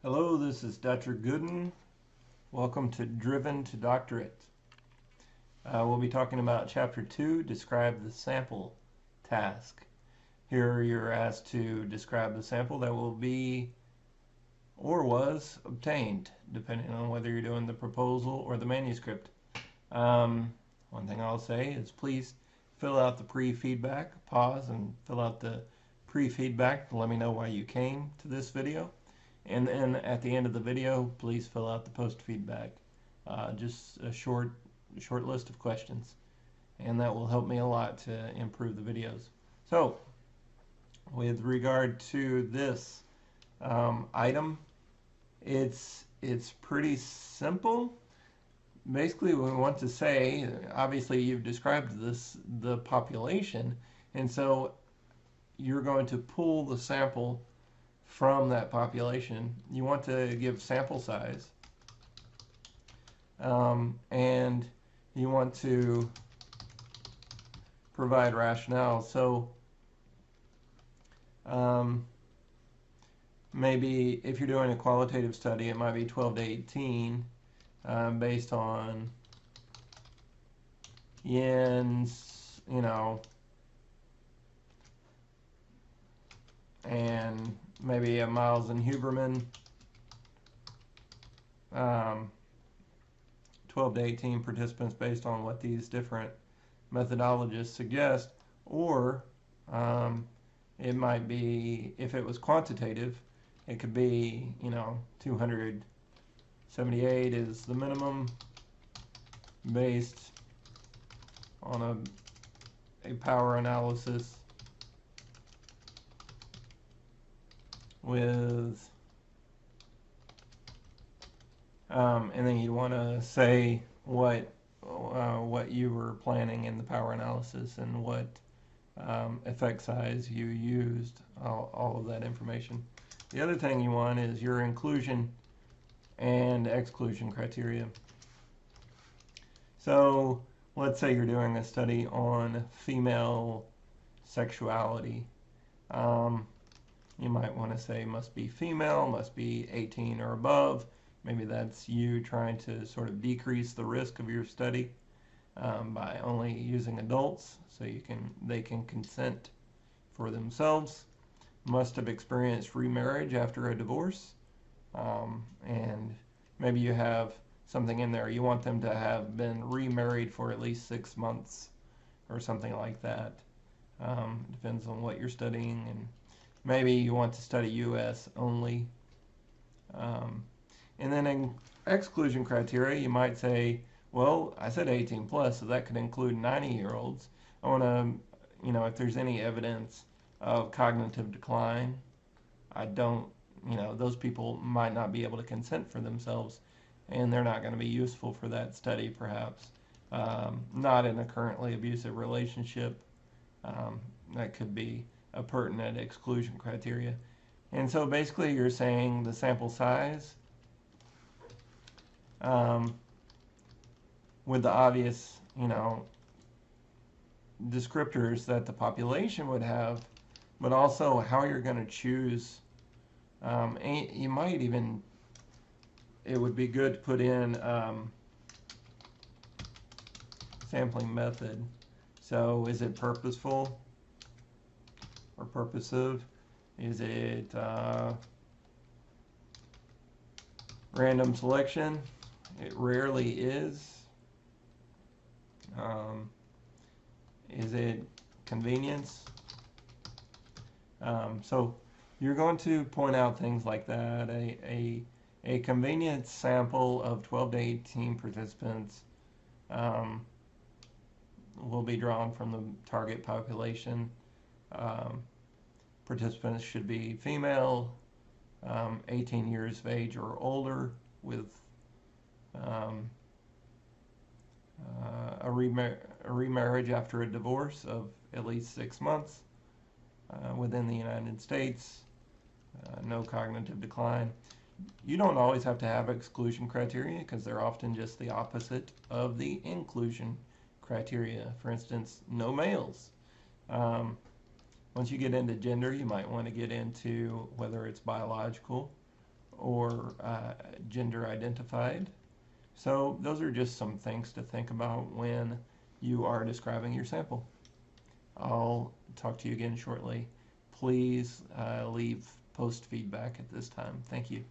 Hello, this is Dr. Goodin. Welcome to Driven to Doctorate. We'll be talking about Chapter 2, Describe the Sample Task. Here you're asked to describe the sample that will be or was obtained, depending on whether you're doing the proposal or the manuscript. One thing I'll say is please fill out the pre-feedback, pause and fill out the pre-feedback to let me know why you came to this video. And then at the end of the video, please fill out the post-feedback. Just a short list of questions. And that will help me a lot to improve the videos. So, with regard to this item, it's pretty simple. Basically, we want to say, obviously you've described the population, and so you're going to pull the sample from that population. You want to give sample size, and you want to provide rationale. So maybe if you're doing a qualitative study, it might be 12 to 18 based on yens, and maybe a Miles and Huberman, 12 to 18 participants based on what these different methodologists suggest. Or it might be, if it was quantitative, it could be, 278 is the minimum based on a power analysis with, and then you want to say what you were planning in the power analysis and what effect size you used, all of that information. The other thing you want is your inclusion and exclusion criteria. So let's say you're doing a study on female sexuality. You might want to say must be female, must be 18 or above. Maybe that's you trying to sort of decrease the risk of your study by only using adults, so they can consent for themselves. Must have experienced remarriage after a divorce, and maybe you have something in there. You want them to have been remarried for at least 6 months or something like that. Depends on what you're studying, and maybe you want to study U.S. only. And then in exclusion criteria, you might say, well, I said 18 plus, so that could include 90-year-olds. I want to, if there's any evidence of cognitive decline, I don't, those people might not be able to consent for themselves, and they're not going to be useful for that study, perhaps. Not in a currently abusive relationship. That could be a pertinent exclusion criteria. And so basically you're saying the sample size with the obvious, descriptors that the population would have, but also how you're going to choose. You might even, it would be good to put in sampling method. So is it purposeful or purposive? Is it random selection? It rarely is. Is it convenience? So you're going to point out things like that. A convenience sample of 12 to 18 participants will be drawn from the target population. Participants should be female, 18 years of age or older, with a remarriage after a divorce of at least 6 months within the United States, no cognitive decline. You don't always have to have exclusion criteria because they're often just the opposite of the inclusion criteria. For instance, no males. Once you get into gender, you might want to get into whether it's biological or gender identified. So those are just some things to think about when you are describing your sample. I'll talk to you again shortly. Please leave post feedback at this time. Thank you.